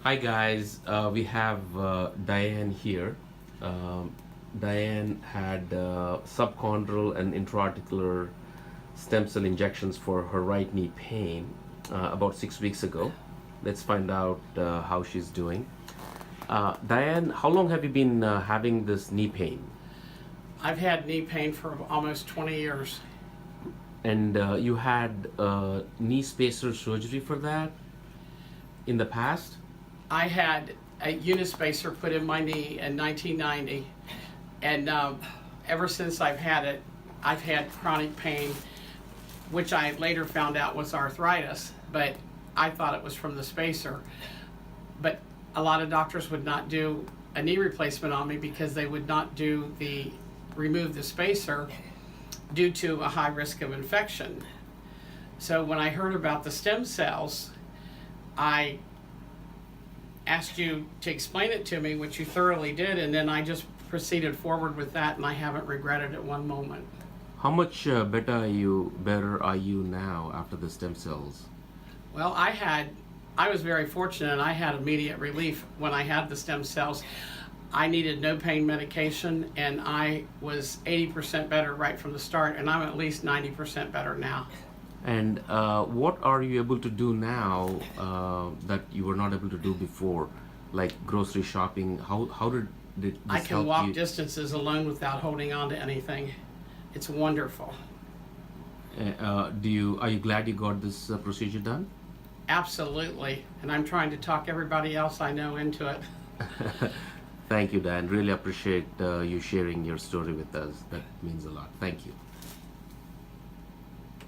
Hi guys, we have Diane here. Diane had subchondral and intra-articular stem cell injections for her right knee pain about 6 weeks ago. Let's find out how she's doing. Diane, how long have you been having this knee pain? I've had knee pain for almost 20 years. And you had knee spacer surgery for that in the past? I had a unispacer put in my knee in 1990, and ever since I've had it, I've had chronic pain, which I later found out was arthritis, but I thought it was from the spacer. But a lot of doctors would not do a knee replacement on me because they would not remove the spacer due to a high risk of infection. So when I heard about the stem cells, I asked you to explain it to me, which you thoroughly did, and then I just proceeded forward with that, and I haven't regretted it one moment. How much better are you now after the stem cells? Well, I was very fortunate, and I had immediate relief when I had the stem cells. I needed no pain medication, and I was 80% better right from the start, and I'm at least 90% better now. And what are you able to do now that you were not able to do before, like grocery shopping? How did this help you? I can walk distances alone without holding on to anything. It's wonderful. Are you glad you got this procedure done? Absolutely, and I'm trying to talk everybody else I know into it. Thank you, Dan. Really appreciate you sharing your story with us. That means a lot. Thank you.